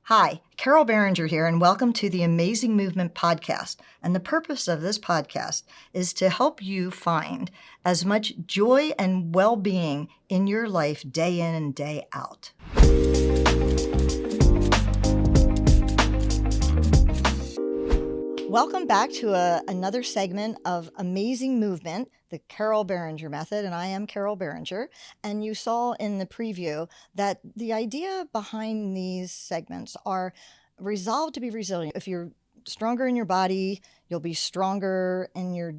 Hi, Carol Behringer here, and welcome to the Amazing Movement podcast. And the purpose of this podcast is to help you find as much joy and well-being in your life day in and day out. Welcome back to another segment of Amazing Movement, the Carol Behringer method, and I am Carol Behringer. And you saw in the preview that the idea behind these segments are resolved to be resilient. If you're stronger in your body, you'll be stronger in your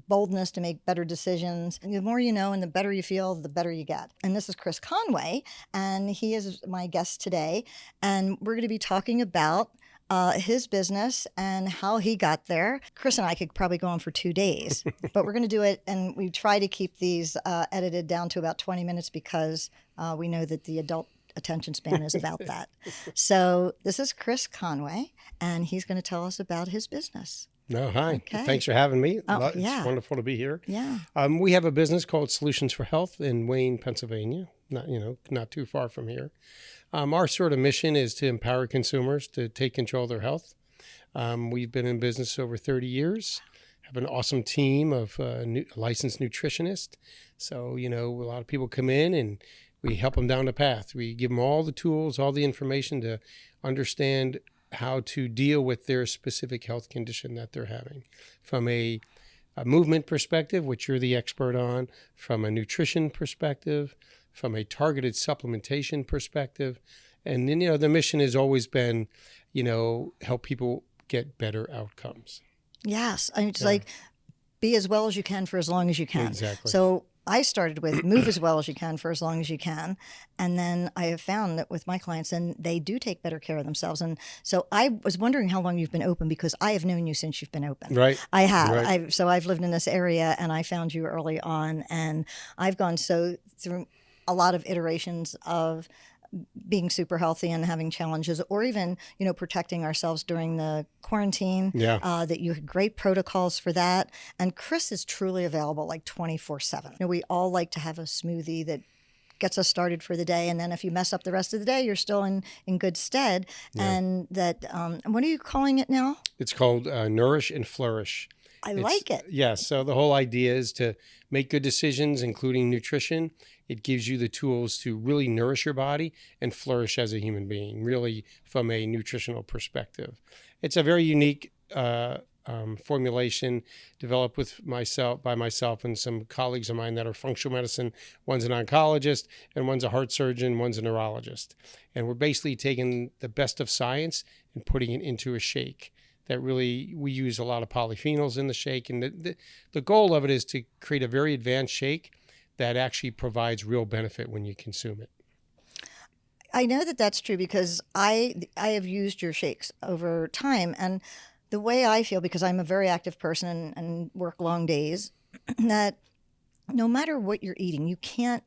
boldness to make better decisions. And the more you know and the better you feel, the better you get. And this is Chris Conway, and he is my guest today. And we're going to be talking about his business and how he got there. Chris and I could probably go on for 2 days, but we're going to do it. And we try to keep these edited down to about 20 minutes because we know that the adult attention span is about that. So this is Chris Conway, and he's going to tell us about his business. No, hi. Okay. Thanks for having me. It's Wonderful to be here. Yeah. We have a business called Solutions for Health in Wayne, Pennsylvania. Not too far from here. Our sort of mission is to empower consumers to take control of their health. We've been in business over 30 years. Have an awesome team of licensed nutritionists. So, a lot of people come in and we help them down the path. We give them all the tools, all the information to understand how to deal with their specific health condition that they're having. From a movement perspective, which you're the expert on, from a nutrition perspective, from a targeted supplementation perspective. And then, the mission has always been, help people get better outcomes. Yes. I mean, it's like be as well as you can for as long as you can. Exactly. So I started with move as well as you can for as long as you can. And then I have found that with my clients, and they do take better care of themselves. And so I was wondering how long you've been open, because I have known you since you've been open. Right. I have. Right. I've lived in this area, and I found you early on. And I've gone through a lot of iterations of being super healthy and having challenges, or even, protecting ourselves during the quarantine. Yeah. That you had great protocols for that. And Chris is truly available like 24/7. We all like to have a smoothie that gets us started for the day. And then if you mess up the rest of the day, you're still in good stead. Yeah. And that, what are you calling it now? It's called Nourish and Flourish. I like it. Yeah. So the whole idea is to make good decisions, including nutrition. It gives you the tools to really nourish your body and flourish as a human being, really from a nutritional perspective. It's a very unique formulation developed by myself and some colleagues of mine that are functional medicine. One's an oncologist and one's a heart surgeon, one's a neurologist. And we're basically taking the best of science and putting it into a shake. That really, we use a lot of polyphenols in the shake. And the goal of it is to create a very advanced shake that actually provides real benefit when you consume it. I know that that's true because I have used your shakes over time. And the way I feel, because I'm a very active person and work long days, that no matter what you're eating, you can't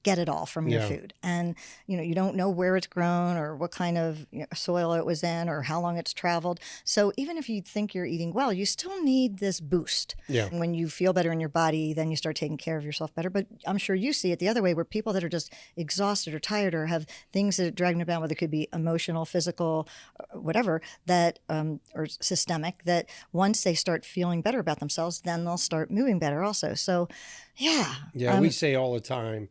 get it all from your food. And, you don't know where it's grown or what kind of soil it was in or how long it's traveled. So even if you think you're eating well, you still need this boost. Yeah. And when you feel better in your body, then you start taking care of yourself better. But I'm sure you see it the other way, where people that are just exhausted or tired or have things that drag them down, whether it could be emotional, physical, whatever, that or systemic, that once they start feeling better about themselves, then they'll start moving better also. So, yeah. Yeah, we say all the time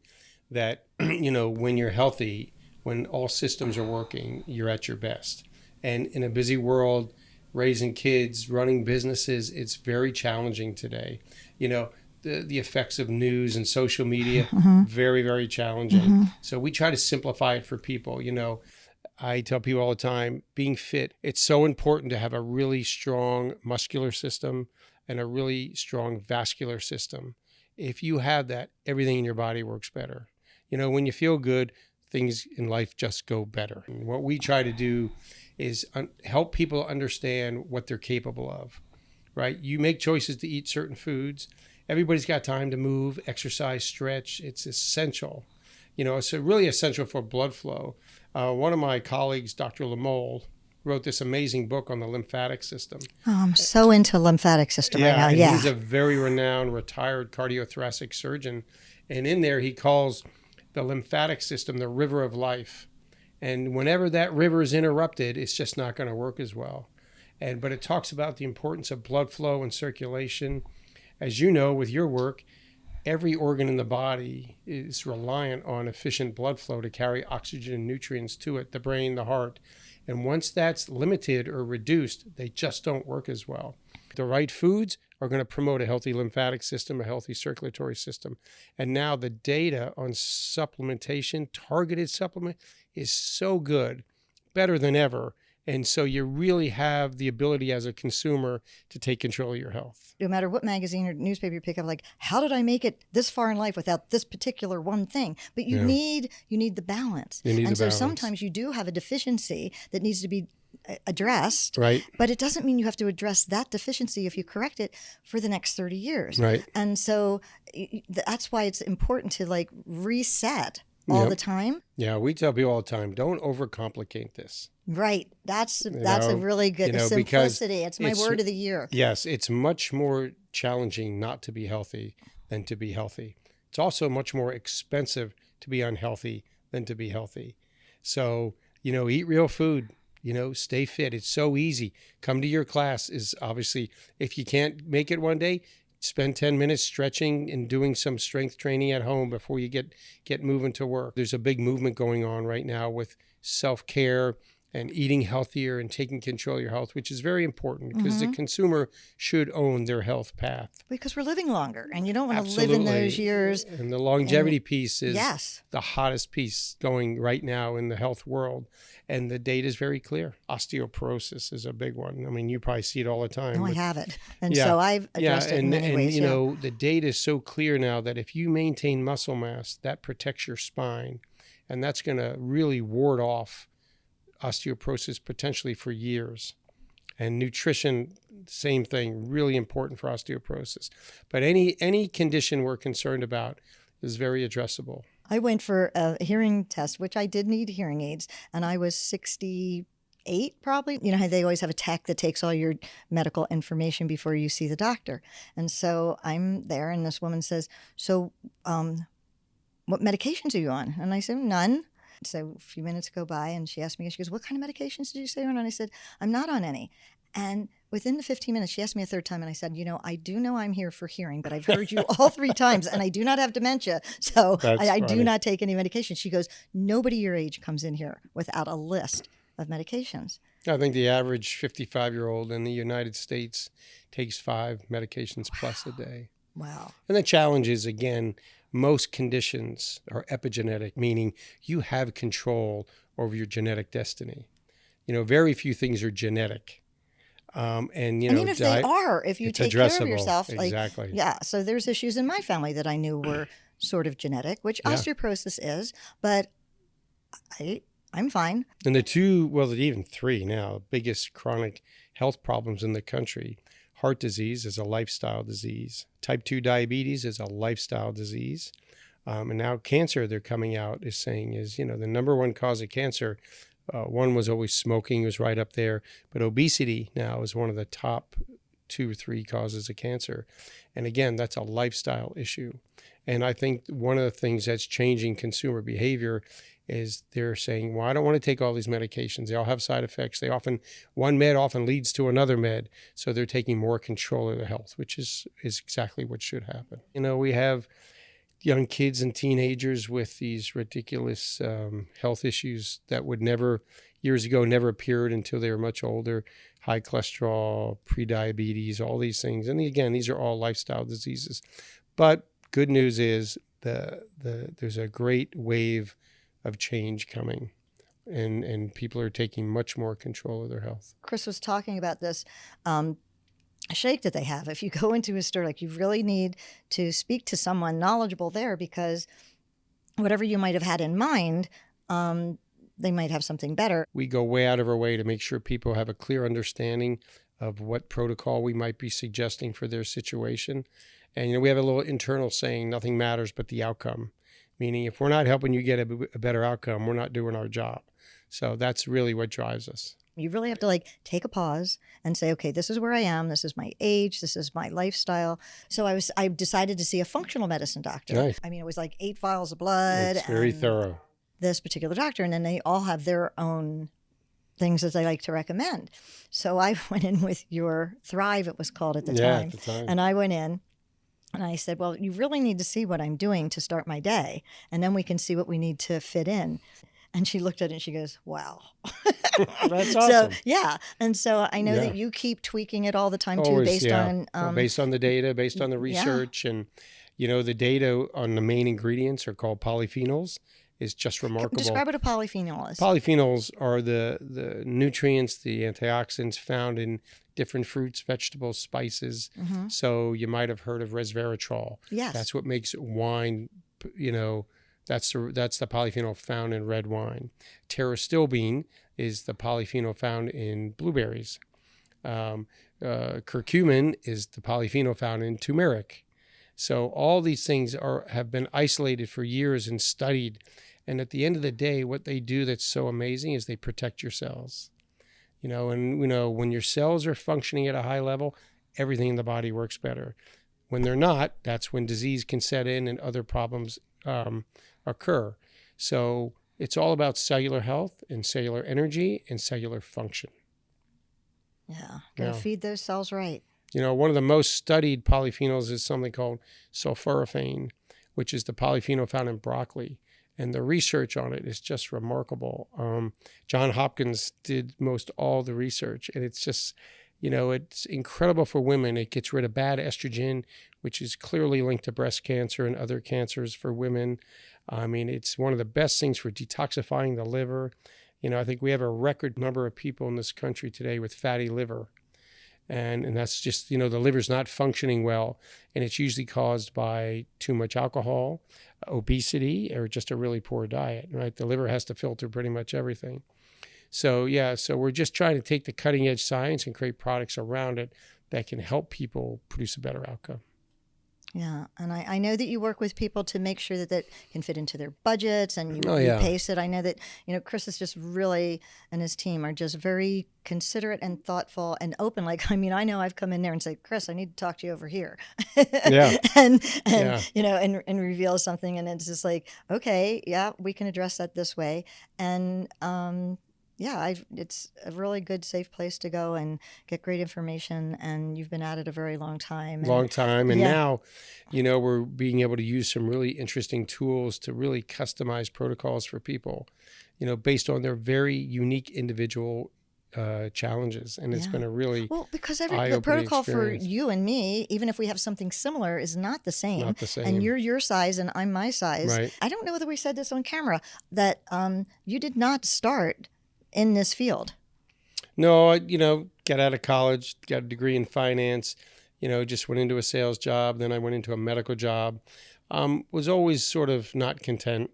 that, when you're healthy, when all systems are working, you're at your best. And in a busy world, raising kids, running businesses, it's very challenging today. The effects of news and social media, very, very challenging. So we try to simplify it for people. I tell people all the time, being fit, it's so important to have a really strong muscular system and a really strong vascular system. If you have that, everything in your body works better. When you feel good, things in life just go better. And what we try to do is help people understand what they're capable of, right? You make choices to eat certain foods. Everybody's got time to move, exercise, stretch. It's essential. It's really essential for blood flow. One of my colleagues, Dr. Lamole, wrote this amazing book on the lymphatic system. Oh, I'm so into lymphatic system right now. Yeah. He's a very renowned retired cardiothoracic surgeon. And in there, he calls the lymphatic system the river of life. And whenever that river is interrupted, it's just not going to work as well. But it talks about the importance of blood flow and circulation. As you know, with your work, every organ in the body is reliant on efficient blood flow to carry oxygen and nutrients to it, the brain, the heart. And once that's limited or reduced, they just don't work as well. The right foods are going to promote a healthy lymphatic system, a healthy circulatory system. And now the data on supplementation, targeted supplement, is so good, better than ever. And so you really have the ability as a consumer to take control of your health. No matter what magazine or newspaper you pick up, like, how did I make it this far in life without this particular one thing? But you need the balance. You need and the so balance. Sometimes you do have a deficiency that needs to be addressed. Right. But it doesn't mean you have to address that deficiency if you correct it for the next 30 years. Right. And so that's why it's important to like reset all the time. Yeah, we tell people all the time, don't overcomplicate this. Right. That's a really good simplicity. It's my word of the year. Yes, it's much more challenging not to be healthy than to be healthy. It's also much more expensive to be unhealthy than to be healthy. So, eat real food, stay fit. It's so easy. Come to your class is obviously, if you can't make it one day, spend 10 minutes stretching and doing some strength training at home before you get moving to work. There's a big movement going on right now with self-care and eating healthier and taking control of your health, which is very important because the consumer should own their health path. Because we're living longer and you don't want to live in those years. And the longevity piece is yes, the hottest piece going right now in the health world. And the data is very clear. Osteoporosis is a big one. I mean, you probably see it all the time. No, I haven't. And so I've addressed it in many ways. The data is so clear now that if you maintain muscle mass, that protects your spine. And that's going to really ward off osteoporosis potentially for years. And nutrition, same thing, really important for osteoporosis. But any condition we're concerned about is very addressable. I went for a hearing test, which I did need hearing aids, and I was 68 probably. You know how they always have a tech that takes all your medical information before you see the doctor. And so I'm there, and this woman says, so what medications are you on? And I said, none. So a few minutes go by, and she asked me, she goes, what kind of medications did you say you're on? And I said, I'm not on any. And within the 15 minutes, she asked me a third time, and I said, I do know I'm here for hearing, but I've heard you all 3 times, and I do not have dementia, so I do not take any medication. She goes, nobody your age comes in here without a list of medications. I think the average 55-year-old in the United States takes 5 medications plus a day. Wow. And the challenge is, again, most conditions are epigenetic, meaning you have control over your genetic destiny. Very few things are genetic. And even if they are, if you take care of yourself, exactly. So there's issues in my family that I knew were sort of genetic, which osteoporosis is, but I'm fine. And even 3 now, biggest chronic health problems in the country. Heart disease is a lifestyle disease. Type 2 diabetes is a lifestyle disease. And now cancer, they're coming out, is saying is, the number one cause of cancer. One was always smoking, was right up there. But obesity now is one of the top 2 or 3 causes of cancer. And again, that's a lifestyle issue. And I think one of the things that's changing consumer behavior is they're saying, well, I don't want to take all these medications. They all have side effects. One med often leads to another med. So they're taking more control of their health, which is exactly what should happen. We have young kids and teenagers with these ridiculous health issues that would years ago never appeared until they were much older. High cholesterol, prediabetes, all these things. And again, these are all lifestyle diseases. But good news is there's a great wave of change coming, and people are taking much more control of their health. Chris was talking about this shake that they have. If you go into a store, you really need to speak to someone knowledgeable there, because whatever you might have had in mind, they might have something better. We go way out of our way to make sure people have a clear understanding of what protocol we might be suggesting for their situation. And we have a little internal saying, nothing matters but the outcome. Meaning, if we're not helping you get a better outcome, we're not doing our job. So that's really what drives us. You really have to take a pause and say, okay, this is where I am. This is my age. This is my lifestyle. So I decided to see a functional medicine doctor. Nice. I mean, it was 8 vials of blood. It's very thorough. this particular doctor, and then they all have their own things that they like to recommend. So I went in with your Thrive, it was called at the time. At the time. And I went in and I said, well, you really need to see what I'm doing to start my day, and then we can see what we need to fit in. And she looked at it and she goes, wow. That's awesome. So, yeah. And so I know that you keep tweaking it all the time, too, Always, based on... based on the data, based on the research. And, the data on the main ingredients are called polyphenols. Is just remarkable. Describe what a polyphenol is. Polyphenols are the nutrients, the antioxidants found in different fruits, vegetables, spices. Mm-hmm. So you might have heard of resveratrol. Yes. That's what makes wine, that's the polyphenol found in red wine. Pterostilbene is the polyphenol found in blueberries. Curcumin is the polyphenol found in turmeric. So all these things have been isolated for years and studied. And at the end of the day, what they do that's so amazing is they protect your cells. When your cells are functioning at a high level, everything in the body works better. When they're not, that's when disease can set in and other problems occur. So it's all about cellular health and cellular energy and cellular function. Yeah, gotta feed those cells right. One of the most studied polyphenols is something called sulforaphane, which is the polyphenol found in broccoli. And the research on it is just remarkable. John Hopkins did most all the research, and it's just, it's incredible for women. It gets rid of bad estrogen, which is clearly linked to breast cancer and other cancers for women. I mean, it's one of the best things for detoxifying the liver. I think we have a record number of people in this country today with fatty liver. And that's just, the liver's not functioning well. And it's usually caused by too much alcohol, obesity, or just a really poor diet, right? The liver has to filter pretty much everything. So we're just trying to take the cutting edge science and create products around it that can help people produce a better outcome. Yeah, and I know that you work with people to make sure that can fit into their budgets, and you pace it. I know that, Chris is just really, and his team are just very considerate and thoughtful and open. Like, I know I've come in there and said, Chris, I need to talk to you over here. Yeah. and reveal something, and it's just like, okay, yeah, we can address that this way. And, it's a really good, safe place to go and get great information. And you've been at it a very long time. And now, we're being able to use some really interesting tools to really customize protocols for people, based on their very unique individual challenges. And it's been a really because the protocol experience for you and me, even if we have something similar, is not the same. Not the same. And you're your size and I'm my size. Right. I don't know whether we said this on camera, that you did not start in this field. No, got out of college, got a degree in finance, just went into a sales job. Then I went into a medical job. Was always sort of not content.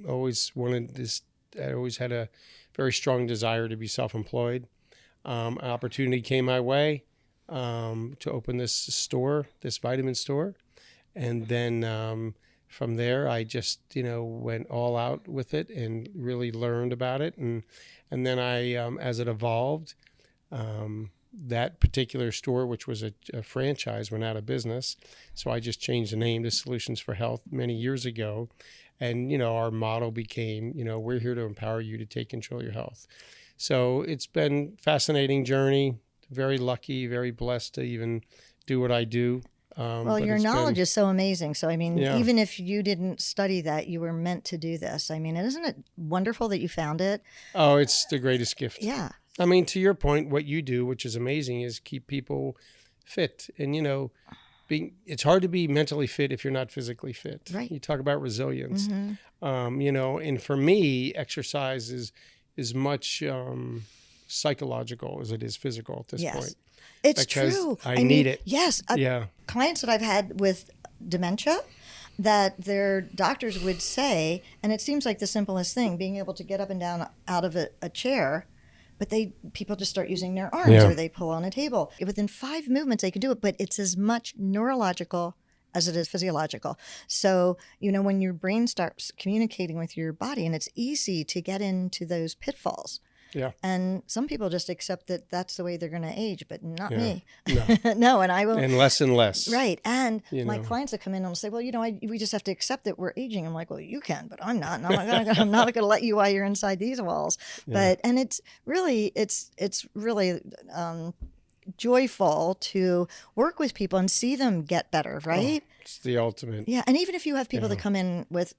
Always wanted this. I always had a very strong desire to be self-employed. An opportunity came my way to open this store, this vitamin store. And then from there, I just, went all out with it and really learned about it. And then I, as it evolved, that particular store, which was a franchise, went out of business. So I just changed the name to Solutions for Health many years ago. And, our motto became, we're here to empower you to take control of your health. So it's been a fascinating journey. Very lucky, very blessed to even do what I do. Well, your knowledge is so amazing. So, even if you didn't study that, you were meant to do this. Isn't it wonderful that you found it? Oh, it's the greatest gift. Yeah. To your point, what you do, which is amazing, is keep people fit. And, it's hard to be mentally fit if you're not physically fit. Right. You talk about resilience. Mm-hmm. And for me, exercise is as much psychological as it is physical at this point. It's true. I need it. Yes. Clients that I've had with dementia, that their doctors would say, and it seems like the simplest thing, being able to get up and down out of a chair, but people just start using their arms or they pull on a table. Within 5 movements, they can do it, but it's as much neurological as it is physiological. So, when your brain starts communicating with your body, and it's easy to get into those pitfalls. Yeah. And some people just accept that that's the way they're going to age, but not Yeah. me. No. No, and I will. And less. Right. And You my know. clients that come in and say, well, we just have to accept that we're aging. I'm like, well, you can, but I'm not. And I'm not going to let you while you're inside these walls. Yeah. And it's really joyful to work with people and see them get better, right? Oh, it's the ultimate. Yeah. And even if you have people Yeah. that come in with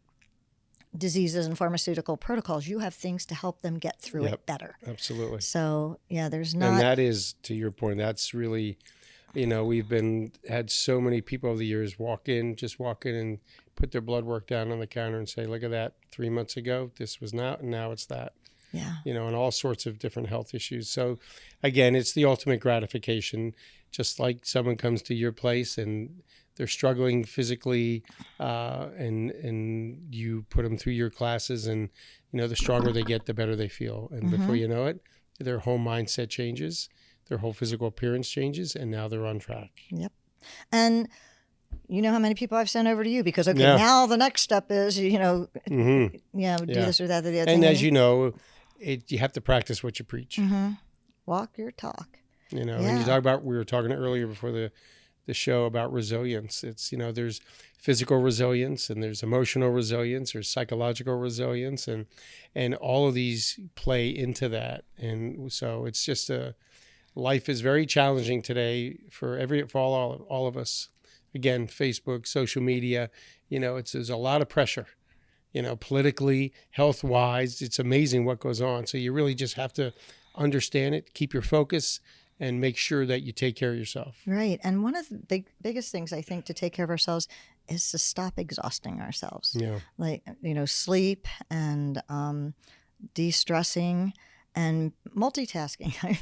diseases and pharmaceutical protocols, you have things to help them get through Yep. it better. Absolutely. So yeah, there's not. And that is, to your point, that's really, we've had so many people over the years walk in and put their blood work down on the counter and say, look at that, 3 months ago, this was now, and now it's that. Yeah. And all sorts of different health issues. So again, it's the ultimate gratification, just like someone comes to your place and they're struggling physically, and you put them through your classes, and the stronger they get, the better they feel, and before you know it, their whole mindset changes, their whole physical appearance changes, and now they're on track. Yep. And you know how many people I've sent over to you because Yeah. now the next step is do this or that or the other And thing. as you know, you have to practice what you preach. Walk your talk. And Yeah. you talk about, we were talking earlier before the show about resilience. It's, there's physical resilience, and there's emotional resilience, there's psychological resilience, and all of these play into that. And so it's just life is very challenging today for all of us. Again, Facebook, social media, there's a lot of pressure, politically, health-wise. It's amazing what goes on. So you really just have to understand it, keep your focus, and make sure that you take care of yourself. Right. And one of the biggest things I think to take care of ourselves is to stop exhausting ourselves. Yeah. Like, sleep and de-stressing and multitasking.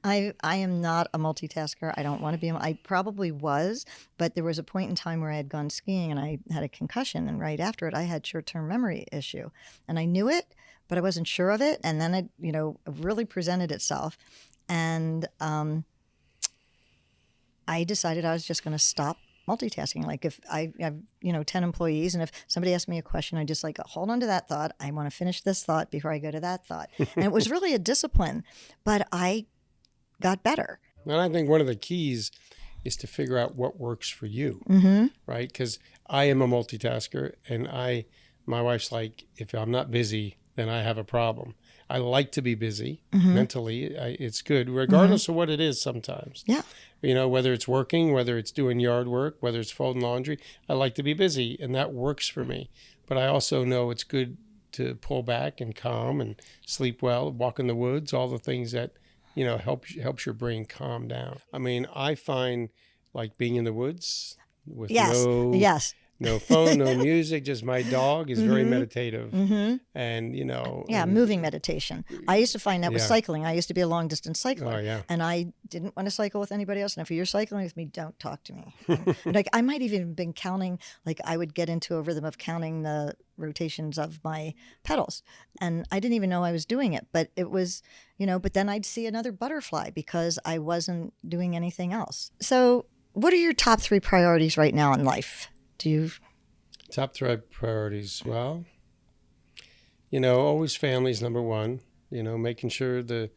I am not a multitasker. I don't want to be. I probably was, but there was a point in time where I had gone skiing and I had a concussion, and right after it, I had short-term memory issue, and I knew it, but I wasn't sure of it. And then it, really presented itself, and I decided I was just going to stop multitasking. Like if I have, 10 employees, and if somebody asks me a question, I just hold on to that thought. I want to finish this thought before I go to that thought. And it was really a discipline, but I got better. And I think one of the keys is to figure out what works for you, right? Because I am a multitasker, and my wife's like, if I'm not busy, then I have a problem. I like to be busy mentally. It's good, regardless of what it is sometimes. Yeah. Whether it's working, whether it's doing yard work, whether it's folding laundry, I like to be busy, and that works for me. But I also know it's good to pull back and calm and sleep well, walk in the woods, all the things that, helps your brain calm down. I mean, I find like being in the woods with no phone, no music, just my dog is very meditative. And, moving meditation. I used to find that with cycling. I used to be a long distance cycler. Oh, yeah. And I didn't want to cycle with anybody else. And if you're cycling with me, don't talk to me. Like I might even been counting, like I would get into a rhythm of counting the rotations of my pedals. And I didn't even know I was doing it. But it was, but then I'd see another butterfly because I wasn't doing anything else. So what are your top 3 priorities right now in life? Top 3 priorities? Well, always family's number one, making sure the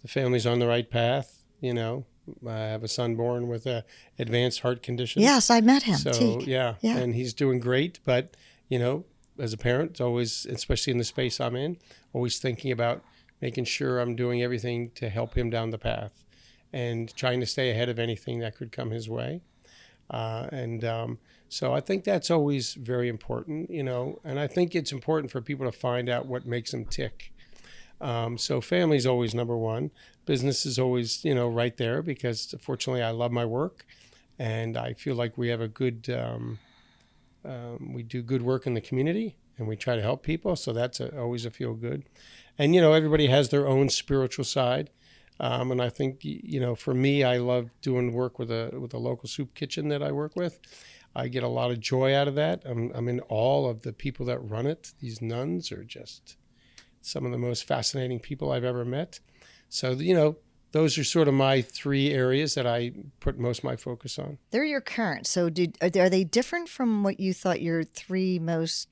family's on the right path. I have a son born with a advanced heart condition. Yes, I met him. So, yeah, and he's doing great. But, as a parent, it's always, especially in the space I'm in, always thinking about making sure I'm doing everything to help him down the path and trying to stay ahead of anything that could come his way. So I think that's always very important, and I think it's important for people to find out what makes them tick. So family's always number one. Business is always, right there because fortunately I love my work, and I feel like we have a good, we do good work in the community, and we try to help people. So that's always a feel good. And, everybody has their own spiritual side. And I think, for me, I love doing work with a local soup kitchen that I work with. I get a lot of joy out of that. I'm in awe of the people that run it. These nuns are just some of the most fascinating people I've ever met. So, those are sort of my 3 areas that I put most of my focus on. They're your current. So are they different from what you thought your 3 most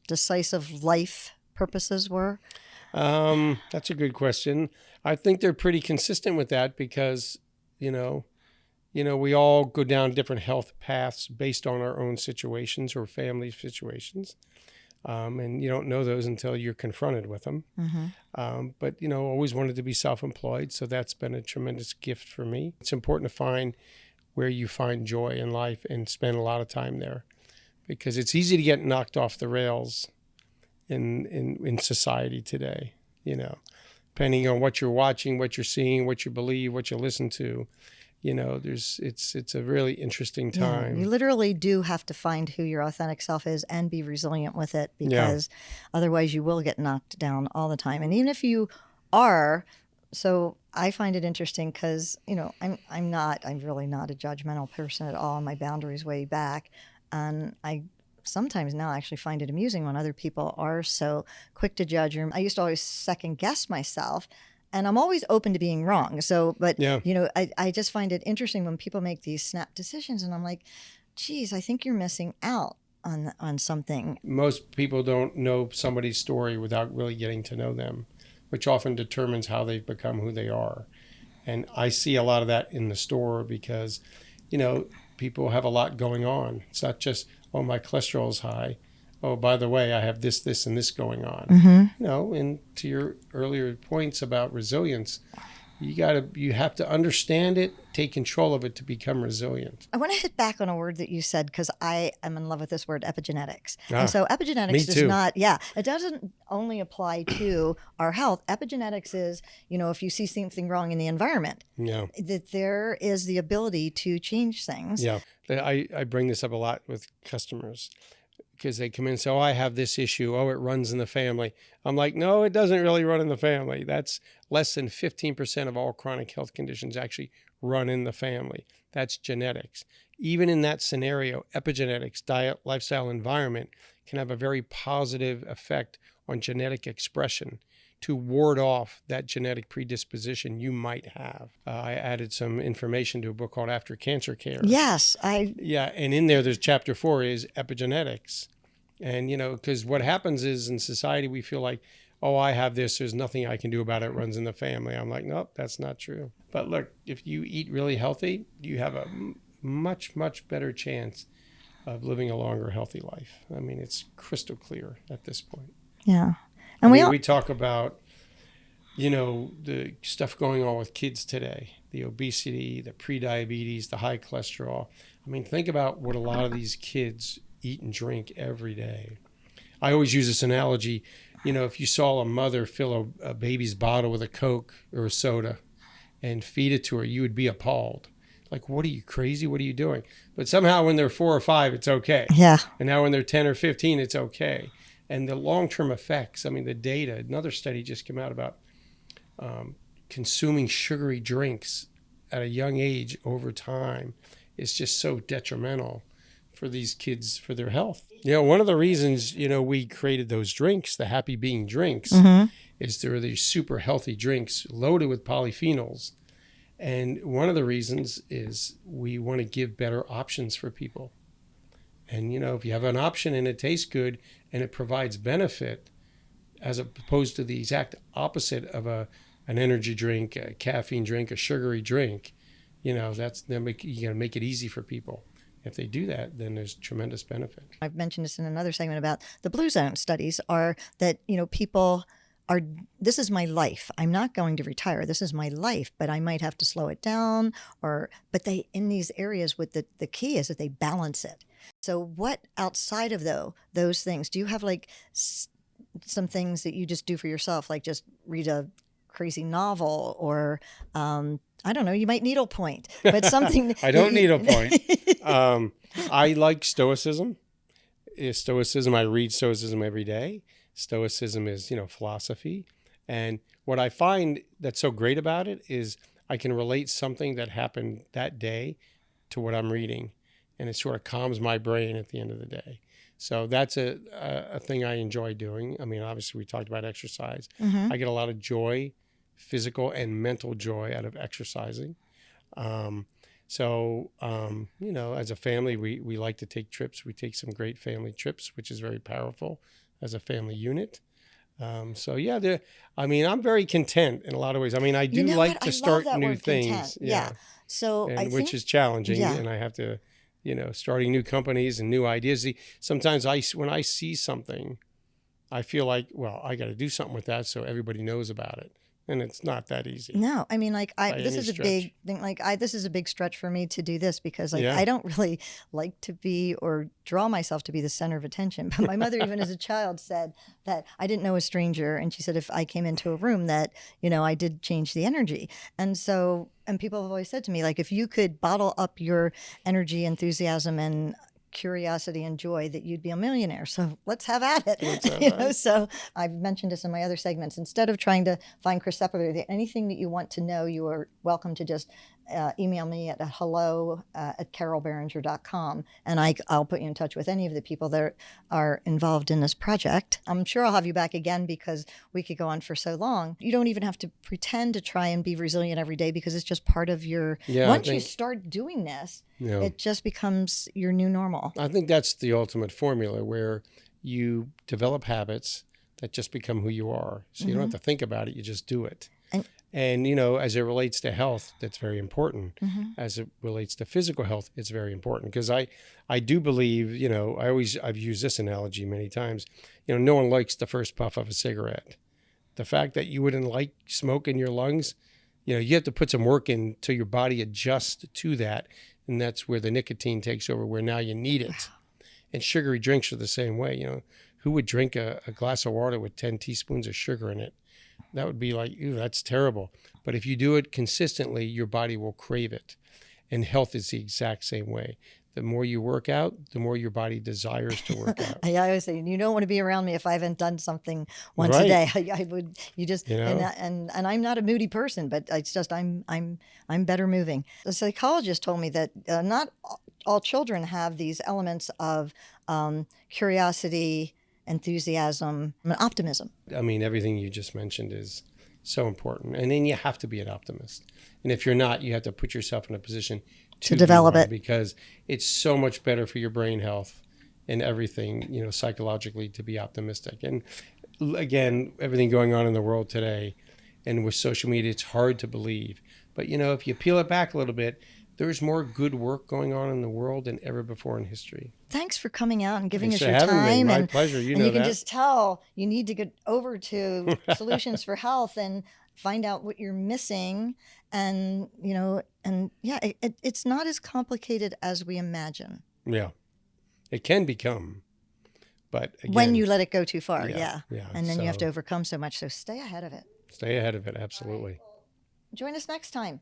decisive life purposes were? That's a good question. I think they're pretty consistent with that because, you know, we all go down different health paths based on our own situations or family situations. And you don't know those until you're confronted with them. But, always wanted to be self-employed. So that's been a tremendous gift for me. It's important to find where you find joy in life and spend a lot of time there, because it's easy to get knocked off the rails in society today, depending on what you're watching, what you're seeing, what you believe, what you listen to. It's a really interesting time. Yeah, you literally do have to find who your authentic self is and be resilient with it, because otherwise you will get knocked down all the time. And even if you are, so I find it interesting because, I'm really not a judgmental person at all. My boundaries way back. And I sometimes now actually find it amusing when other people are so quick to judge. I used to always second guess myself. And I'm always open to being wrong. So, but, I just find it interesting when people make these snap decisions. And I'm like, geez, I think you're missing out on something. Most people don't know somebody's story without really getting to know them, which often determines how they've become who they are. And I see a lot of that in the store because, people have a lot going on. It's not just, oh, my cholesterol is high. Oh, by the way, I have this, and this going on. And to your earlier points about resilience, you have to understand it, take control of it to become resilient. I want to hit back on a word that you said, because I am in love with this word, epigenetics. And so epigenetics does not, it doesn't only apply to our health. Epigenetics is, if you see something wrong in the environment, that there is the ability to change things. Yeah, I bring this up a lot with customers, because they come in and say, oh, I have this issue. Oh, it runs in the family. I'm like, no, it doesn't really run in the family. That's less than 15% of all chronic health conditions actually run in the family. That's genetics. Even in that scenario, epigenetics, diet, lifestyle, environment can have a very positive effect on genetic expression to ward off that genetic predisposition you might have. I added some information to a book called After Cancer Care. Yes. Yeah, and in there's chapter 4 is epigenetics. And, because what happens is in society we feel like, oh, I have this, there's nothing I can do about it, it runs in the family. I'm like, nope, that's not true. But look, if you eat really healthy, you have a much, much better chance of living a longer, healthy life. I mean, it's crystal clear at this point. Yeah. And we talk about, the stuff going on with kids today, the obesity, the prediabetes, the high cholesterol. I mean, think about what a lot of these kids eat and drink every day. I always use this analogy, if you saw a mother fill a baby's bottle with a Coke or a soda and feed it to her, you would be appalled. Like, what are you, crazy? What are you doing? But somehow when they're 4 or 5, it's okay. Yeah. And now when they're 10 or 15, it's okay. And the long-term effects, I mean, the data, another study just came out about consuming sugary drinks at a young age over time is just so detrimental for these kids, for their health. One of the reasons, we created those drinks, the Happy Being drinks, is there are these super healthy drinks loaded with polyphenols. And one of the reasons is we want to give better options for people. And, if you have an option and it tastes good and it provides benefit, as opposed to the exact opposite of an energy drink, a caffeine drink, a sugary drink, you got to make it easy for people. If they do that, then there's tremendous benefit. I've mentioned this in another segment about the blue zone studies are that, people are, this is my life. I'm not going to retire. This is my life, but I might have to slow it down but they, in these areas with the key is that they balance it. So what outside of those things, do you have like some things that you just do for yourself? Like just read a crazy novel or, I don't know, you might needlepoint, but something. I don't needlepoint. I like Stoicism. I read Stoicism every day. Stoicism is, philosophy. And what I find that's so great about it is I can relate something that happened that day to what I'm reading. And it sort of calms my brain at the end of the day. So that's a thing I enjoy doing. I mean, obviously, we talked about exercise. I get a lot of joy, physical and mental joy out of exercising. So, as a family, we like to take trips. We take some great family trips, which is very powerful as a family unit. So yeah, I mean, I'm very content in a lot of ways. I mean, I do like what? to I start love that new word things. content. Yeah. So I And which think, is challenging, yeah. and I have to, starting new companies and new ideas. Sometimes when I see something, I feel like, well, I got to do something with that so everybody knows about it, and it's not that easy. No, I mean, like by this any is a stretch. big thing. Like this is a big stretch for me to do this because like Yeah. I don't really like to be or draw myself to be the center of attention. But my mother, even as a child, said that I didn't know a stranger, and she said if I came into a room that I did change the energy. And so, and people have always said to me like, if you could bottle up your energy, enthusiasm, and curiosity and joy, that you'd be a millionaire. So let's have at it. Let's have at it. So I've mentioned this in my other segments. Instead of trying to find Chris Sepulveda, anything that you want to know, you are welcome to just email me at hello@carolberenger.com, and I'll put you in touch with any of the people that are involved in this project. I'm sure I'll have you back again because we could go on for so long. You don't even have to pretend to try and be resilient every day because it's just part of your, once you start doing this, it just becomes your new normal. I think that's the ultimate formula where you develop habits that just become who you are. So you don't have to think about it, you just do it. And as it relates to health, that's very important. As it relates to physical health, it's very important because I do believe, I've used this analogy many times. No one likes the first puff of a cigarette. The fact that you wouldn't like smoke in your lungs, you have to put some work in till your body adjusts to that. And that's where the nicotine takes over, where now you need it. And sugary drinks are the same way. Who would drink a glass of water with 10 teaspoons of sugar in it? That would be like, ew, that's terrible. But if you do it consistently, your body will crave it. And health is the exact same way. The more you work out, the more your body desires to work out. I always say, you don't want to be around me if I haven't done something once a day. I would, and I'm not a moody person, but it's just, I'm better moving. The psychologist told me that not all children have these elements of curiosity, enthusiasm, and optimism. I mean, everything you just mentioned is so important. And then you have to be an optimist. And if you're not, you have to put yourself in a position to develop it, because it's so much better for your brain health and everything, psychologically, to be optimistic. And again, everything going on in the world today and with social media, it's hard to believe. But, if you peel it back a little bit, there's more good work going on in the world than ever before in history. Thanks for coming out and giving Thanks us for your having time. Me. My pleasure. And you can just tell you need to get over to Solutions for Health and find out what you're missing. And, it's not as complicated as we imagine. Yeah, it can become. But again, when you let it go too far. Yeah. And then you have to overcome so much. So stay ahead of it. Stay ahead of it. Absolutely. Join us next time.